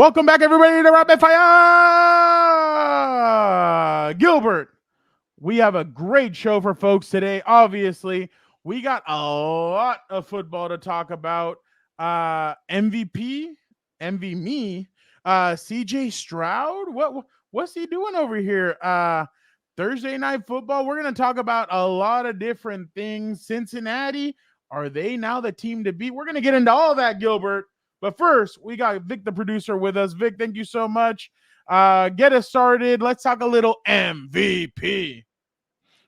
Welcome back, everybody, to Rapid Fire Gilbert. We have a great show for folks today. Obviously, we got a lot of football to talk about. MVP, MV me, CJ Stroud. What's he doing over here? Thursday night football. We're gonna talk about a lot of different things. Cincinnati, are they now the team to beat? We're gonna get into all that, Gilbert. But first, we got Vic, the producer, with us. Vic, thank you so much. Get us started. Let's talk a little MVP.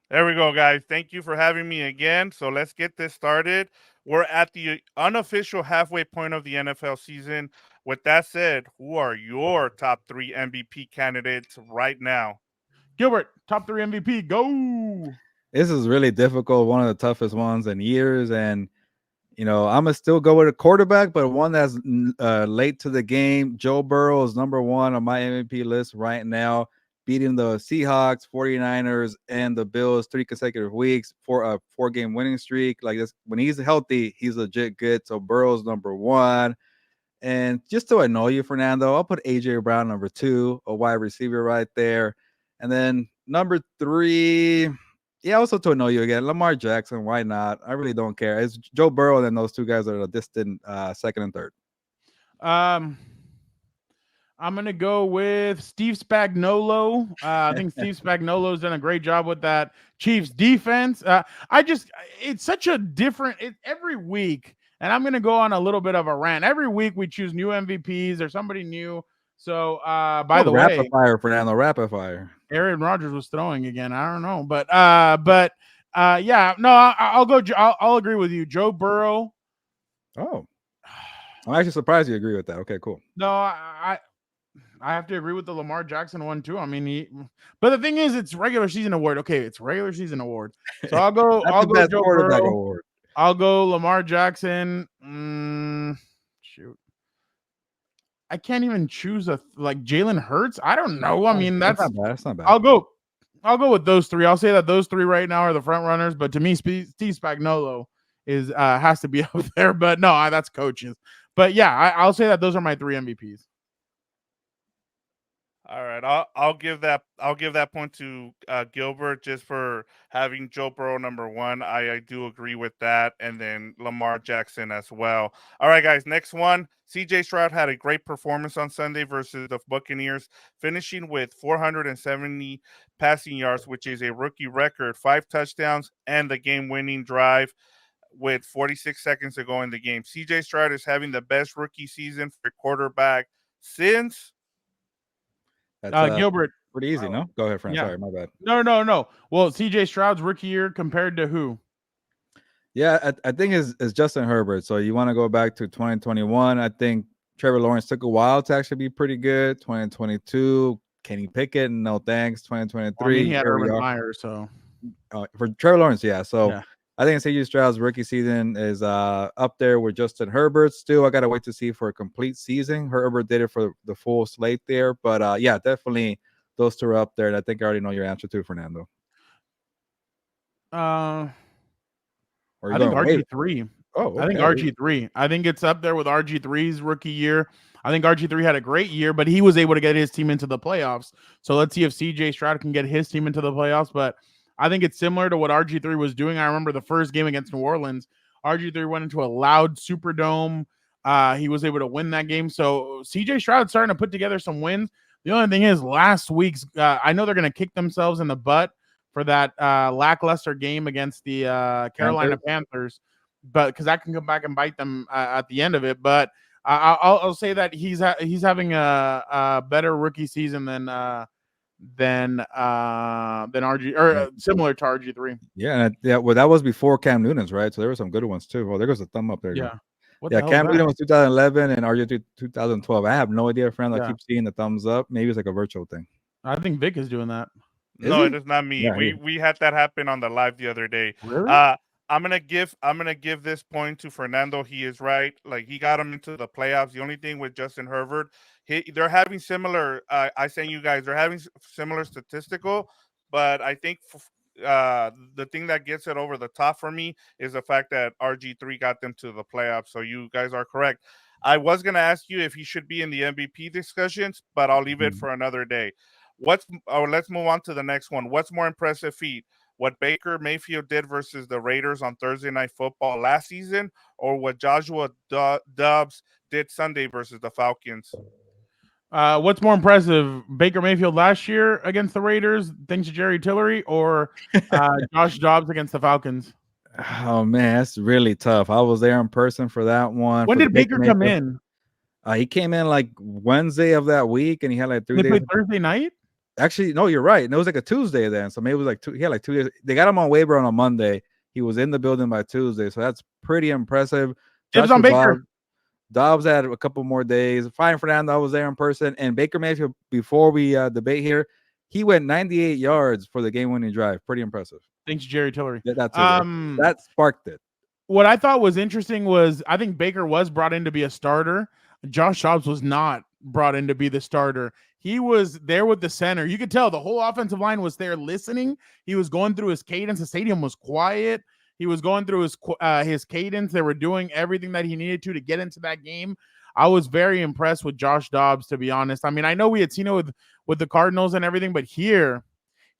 There we go, guys. Thank you for having me again. So let's get this started. We're at the unofficial halfway point of the NFL season. With that said, who are your top three MVP candidates right now? Gilbert, top three MVP. Go. This is really difficult, one of the toughest ones in years. And, I'm going to still go with a quarterback, but one that's late to the game. Joe Burrow is number one on my MVP list right now, beating the Seahawks, 49ers, and the Bills 3 consecutive weeks for a 4-game winning streak. Like this, when he's healthy, he's legit good. So Burrow's number one. And just to annoy you, Fernando, I'll put A.J. Brown number two, a wide receiver right there. And then number three, also to annoy you again, Lamar Jackson. Why not? I really don't care. It's Joe Burrow, and then those two guys are a distant second and third. I'm gonna go with Steve Spagnuolo. I think Steve Spagnuolo's done a great job with that Chiefs defense. It's such a different every week, and I'm gonna go on a little bit of a rant. Every week we choose new MVPs or somebody new. So by the way, rapid fire, Fernando, rapid fire. Aaron Rodgers was throwing again. I don't know, but yeah, no, I'll go. I'll agree with you, Joe Burrow. Oh, I'm actually surprised you agree with that. Okay, cool. No, I have to agree with the Lamar Jackson one too. I mean, but the thing is, it's regular season award. Okay, it's regular season award. So I'll go. I'll go Joe Burrow. Award. I'll go Lamar Jackson. Shoot. I can't even choose like Jalen Hurts. I don't know. I mean, that's not bad. That's not bad. I'll go with those three. I'll say that those three right now are the front runners. But to me, Steve Spagnuolo has to be up there. But no, that's coaches. But yeah, I'll say that those are my three MVPs. All right, I'll give that point to Gilbert just for having Joe Burrow number one. I do agree with that, and then Lamar Jackson as well. All right, guys, next one. CJ Stroud had a great performance on Sunday versus the Buccaneers, finishing with 470 passing yards, which is a rookie record, 5 touchdowns, and the game-winning drive with 46 seconds to go in the game. CJ Stroud is having the best rookie season for a quarterback since. That's Gilbert. Pretty easy, no? Go ahead, friend. Yeah. Sorry, my bad. No. Well, CJ Stroud's rookie year compared to who? Yeah, I think it's Justin Herbert. So you want to go back to 2021. I think Trevor Lawrence took a while to actually be pretty good. 2022, Kenny Pickett, no thanks. 2023. I mean, he had Urban Meyer, so. For Trevor Lawrence, yeah. So yeah. I think CJ Stroud's rookie season is up there with Justin Herbert. Still, I got to wait to see for a complete season. Herbert did it for the full slate there. But, yeah, definitely those two are up there. And I think I already know your answer too, Fernando. I think RG3. Oh, okay. I think RG3. I think it's up there with RG3's rookie year. I think RG3 had a great year, but he was able to get his team into the playoffs. So let's see if CJ Stroud can get his team into the playoffs. But I think it's similar to what RG3 was doing. I remember the first game against New Orleans, RG3 went into a loud Superdome. He was able to win that game. So CJ Stroud's starting to put together some wins. The only thing is last week's, I know they're going to kick themselves in the butt for that lackluster game against the Carolina Panthers, but because that can come back and bite them at the end of it. But I'll say that he's having a better rookie season than RG or similar to RG3. Yeah, well, that was before Cam Newton's, right? So there were some good ones too. Well, there was a thumb up there. Yeah. Cam Newton was 2011 and RG3 2012. I have no idea, friend. I keep seeing the thumbs up. Maybe it's like a virtual thing. I think Vic is doing that. No, it is not me. Yeah, we had that happen on the live the other day. Really? I'm gonna give this point to Fernando. He is right. Like, he got him into the playoffs. The only thing with Justin Herbert, they're having similar. I saying you guys, they're having similar statistical, but I think the thing that gets it over the top for me is the fact that RG3 got them to the playoffs. So you guys are correct. I was going to ask you if he should be in the MVP discussions, but I'll leave it for another day. Let's move on to the next one. What's more impressive feat? What Baker Mayfield did versus the Raiders on Thursday Night Football last season, or what Joshua Dobbs did Sunday versus the Falcons? What's more impressive, Baker Mayfield last year against the Raiders, thanks to Jerry Tillery, or Josh Dobbs against the Falcons? Oh man, that's really tough. I was there in person for that one. When For the did Baker come in? He came in like Wednesday of that week, and he had like 3 They days. played Thursday night? Actually, no, you're right. And it was like a Tuesday then, so maybe it was like he had like 2 days. They got him on waiver on a Monday. He was in the building by Tuesday, so that's pretty impressive. Dibs on Baker. Dobbs had a couple more days. Fine, Fernando was there in person, and Baker Mayfield. Before we debate here, he went 98 yards for the game-winning drive. Pretty impressive. Thanks, Jerry Tillery. Yeah, that's that sparked it. What I thought was interesting was I think Baker was brought in to be a starter. Josh Dobbs was not brought in to be the starter. He was there with the center. You could tell the whole offensive line was there listening. He was going through his cadence. The stadium was quiet. He was going through his cadence. They were doing everything that he needed to get into that game. I was very impressed with Josh Dobbs, to be honest. I mean, I know we had seen it with the Cardinals and everything, but here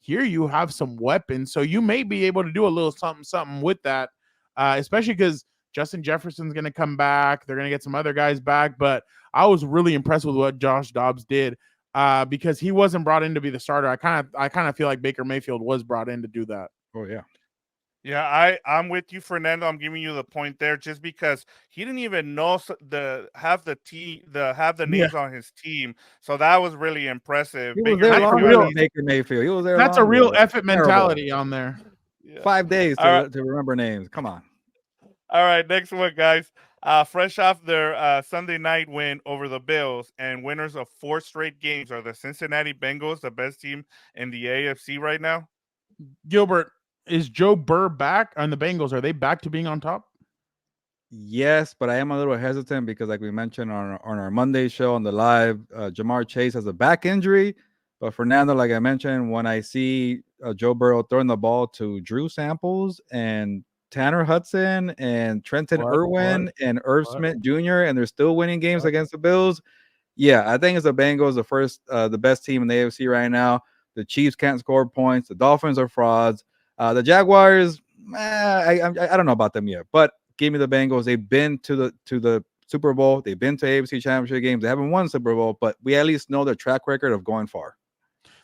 you have some weapons, so you may be able to do a little something with that, especially because Justin Jefferson's going to come back. They're going to get some other guys back, but I was really impressed with what Josh Dobbs did because he wasn't brought in to be the starter. I kind of feel like Baker Mayfield was brought in to do that. Oh yeah. Yeah, I'm with you, Fernando. I'm giving you the point there, just because he didn't even know have the names on his team, so that was really impressive. He was there longer Baker Mayfield. He was there. That's a real effort mentality on there. Yeah. 5 days to remember names. Come on. All right, next one, guys. Fresh off their Sunday night win over the Bills and winners of 4 straight games, are the Cincinnati Bengals the best team in the AFC right now? Gilbert, is Joe Burrow back on the Bengals? Are they back to being on top? Yes, but I am a little hesitant because, like we mentioned on our Monday show on the live, Jamar Chase has a back injury. But Fernando, like I mentioned, when I see Joe Burrow throwing the ball to Drew Samples and Tanner Hudson and Trenton Irwin and Irv Smith Jr., and they're still winning games against the Bills, yeah, I think it's the Bengals, the best team in the AFC right now. The Chiefs can't score points. The Dolphins are frauds. The Jaguars, I don't know about them yet, but give me the Bengals. They've been to the Super Bowl. They've been to AFC Championship games. They haven't won Super Bowl, but we at least know their track record of going far.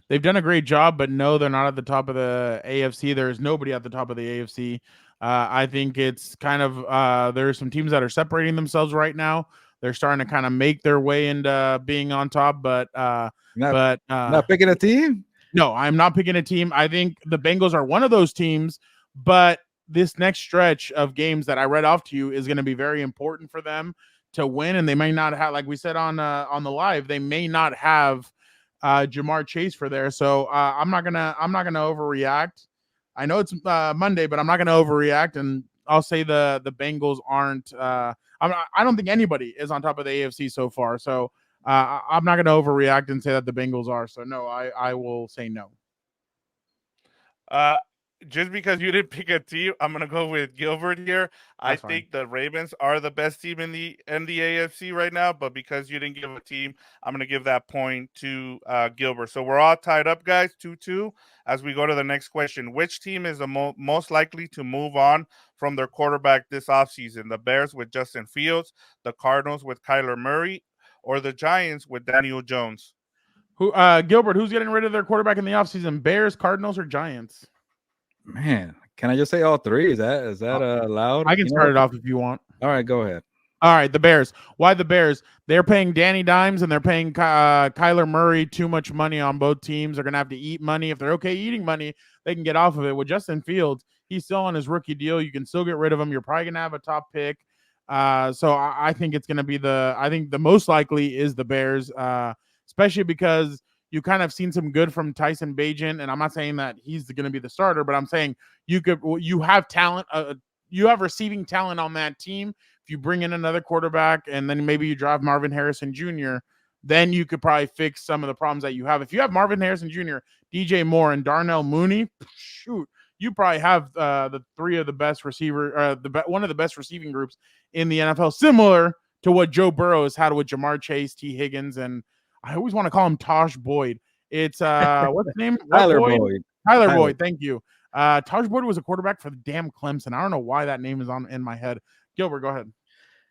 They've done a great job, but no, they're not at the top of the AFC. There's nobody at the top of the AFC. I think it's kind of there are some teams that are separating themselves right now. They're starting to kind of make their way into being on top, but not picking a team. No, I'm not picking a team. I think the Bengals are one of those teams, but this next stretch of games that I read off to you is going to be very important for them to win, and they may not have, like we said on the live, they may not have Jamar Chase for there. So I'm not gonna overreact. I know it's Monday, but I'm not gonna overreact, and I'll say the Bengals aren't. I don't think anybody is on top of the AFC so far. So I'm not gonna overreact and say that the Bengals are. So no, I will say no. Just because you didn't pick a team, I'm gonna go with Gilbert here. I think the Ravens are the best team in the AFC right now, but because you didn't give a team, I'm gonna give that point to Gilbert. So we're all tied up, guys, 2-2. As we go to the next question, which team is the most likely to move on from their quarterback this offseason? The Bears with Justin Fields, the Cardinals with Kyler Murray, or the Giants with Daniel Jones? Gilbert, who's getting rid of their quarterback in the offseason? Bears, Cardinals, or Giants? Man, can I just say all three? Is that allowed? I can start it off if you want. All right, go ahead. All right, the Bears. Why the Bears? They're paying Danny Dimes and they're paying Kyler Murray too much money on both teams. They're going to have to eat money. If they're okay eating money, they can get off of it. With Justin Fields, he's still on his rookie deal. You can still get rid of him. You're probably going to have a top pick. So I think it's going to be I think the most likely is the Bears, especially because you kind of seen some good from Tyson Bagent, and I'm not saying that he's going to be the starter, but I'm saying you have talent, you have receiving talent on that team. If you bring in another quarterback and then maybe you drive Marvin Harrison Jr., then you could probably fix some of the problems that you have. If you have Marvin Harrison Jr., DJ Moore, and Darnell Mooney, shoot, you probably have the three of the best receiver, one of the best receiving groups in the NFL, similar to what Joe Burrow has had with Jamar Chase, T. Higgins, and I always want to call him Taj Boyd. It's what's his name? Tyler Boyd. Tyler Boyd. Thank you. Taj Boyd was a quarterback for the damn Clemson. I don't know why that name is in my head. Gilbert, go ahead.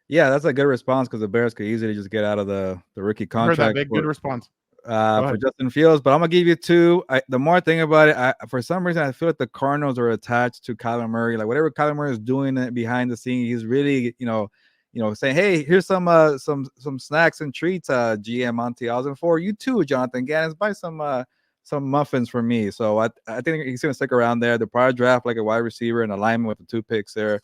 Yeah, that's a good response because the Bears could easily just get out of the rookie contract. Heard that, Vic. Good response. For Justin Fields, but I'm gonna give you 2. The more I think about it, for some reason I feel like the Cardinals are attached to Kyler Murray. Like whatever Kyler Murray is doing behind the scenes, he's really, saying, "Hey, here's some snacks and treats, GM Monty Osborne, for you too, Jonathan Gannons. Buy some muffins for me." So I think he's gonna stick around there. They'll probably draft like a wide receiver and alignment with the 2 picks there.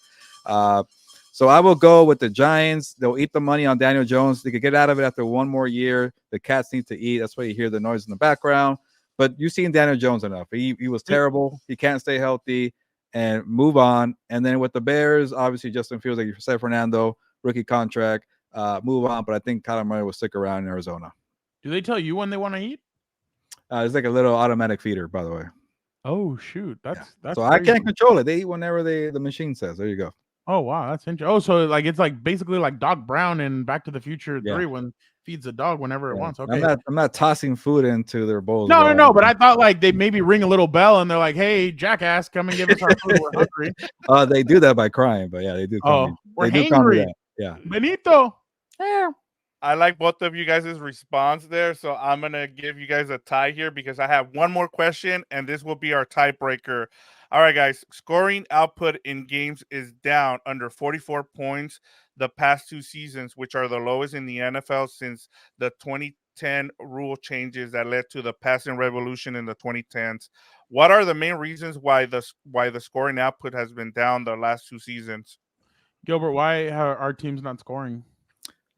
So I will go with the Giants. They'll eat the money on Daniel Jones. They could get out of it after 1 more year. The Cats need to eat. That's why you hear the noise in the background. But you've seen Daniel Jones enough. He was terrible. He can't stay healthy, and move on. And then with the Bears, obviously Justin Fields, like you said, Fernando, rookie contract, move on. But I think Kyler Murray will stick around in Arizona. Do they tell you when they want to eat? It's like a little automatic feeder, by the way. Oh shoot, that's so crazy. I can't control it. They eat whenever the machine says. There you go. Oh wow, that's interesting. Oh, so like it's like basically like Doc Brown in Back to the Future 3 when feeds a dog whenever it wants. Okay, I'm not tossing food into their bowls. No. But I thought like they maybe ring a little bell and they're like, "Hey, jackass, come and give us our food. We're hungry." They do that by crying, but yeah, they do. We're hangry. Yeah, Benito. Yeah. I like both of you guys' response there, so I'm gonna give you guys a tie here because I have one more question, and this will be our tiebreaker. All right, guys. Scoring output in games is down under 44 points the past 2 seasons, which are the lowest in the NFL since the 2010 rule changes that led to the passing revolution in the 2010s. What are the main reasons why the scoring output has been down the last 2 seasons? Gilbert, why are our teams not scoring?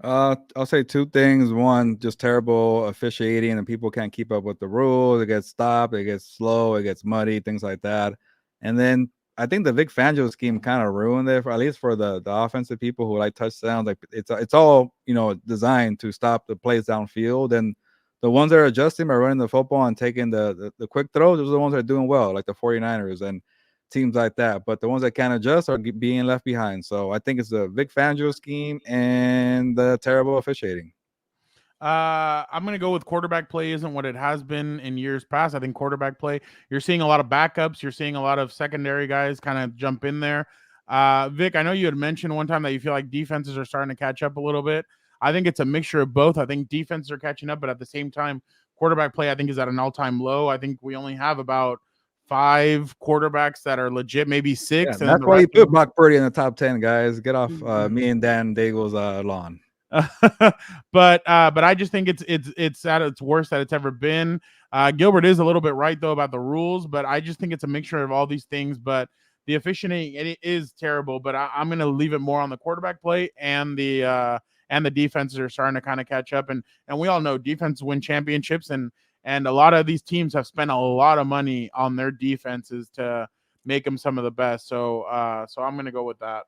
I'll say 2 things. One, just terrible officiating, and people can't keep up with the rules. It gets stopped, it gets slow, it gets muddy, things like that. And then I think the Vic Fangio scheme kind of ruined it, at least for the offensive people who like touchdowns. Like it's all designed to stop the plays downfield, and the ones that are adjusting by running the football and taking the quick throws, those are the ones that are doing well, like the 49ers and teams like that. But the ones that can't adjust are being left behind. So I think it's the Vic Fangio scheme and the terrible officiating. I'm going to go with quarterback play isn't what it has been in years past. I think quarterback play, you're seeing a lot of backups. You're seeing a lot of secondary guys kind of jump in there. Vic, I know you had mentioned one time that you feel like defenses are starting to catch up a little bit. I think it's a mixture of both. I think defenses are catching up, but at the same time, quarterback play, I think, is at an all-time low. I think we only have about 5 quarterbacks that are legit, maybe 6. And that's why you put Brock Purdy in the top 10, guys. Get off me and Dan Daigle's lawn. But I just think it's at its worst that it's ever been. Gilbert is a little bit right though about the rules, but I just think it's a mixture of all these things. But the officiating, it is terrible. But I'm going to leave it more on the quarterback play, and the defenses are starting to kind of catch up. And we all know defenses win championships, and a lot of these teams have spent a lot of money on their defenses to make them some of the best. So I'm going to go with that.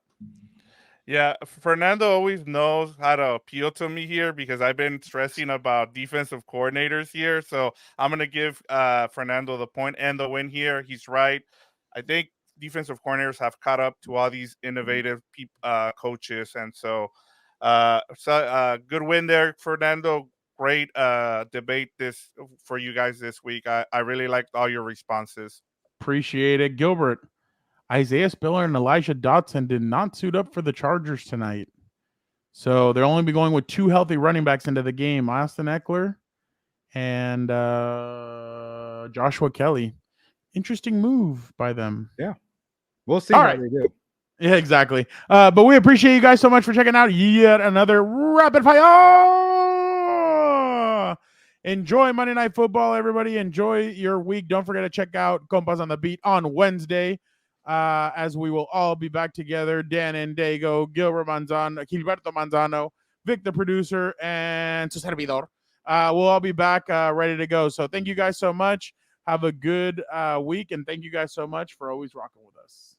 Yeah, Fernando always knows how to appeal to me here because I've been stressing about defensive coordinators here. So I'm going to give Fernando the point and the win here. He's right. I think defensive coordinators have caught up to all these innovative coaches. And so good win there, Fernando. Great debate this for you guys this week. I really liked all your responses. Appreciate it. Gilbert, Isaiah Spiller and Elijah Dotson did not suit up for the Chargers tonight. So they'll only be going with 2 healthy running backs into the game, Austin Eckler and Joshua Kelly. Interesting move by them. Yeah. We'll see how they do. Yeah, exactly. But we appreciate you guys so much for checking out yet another Rapid Fire. Enjoy Monday Night Football, everybody. Enjoy your week. Don't forget to check out Compas on the Beat on Wednesday. As we will all be back together, Dan and Dago, Gilberto Manzano, Vic the producer, and su servidor. We'll all be back ready to go. So thank you guys so much. Have a good week, and thank you guys so much for always rocking with us.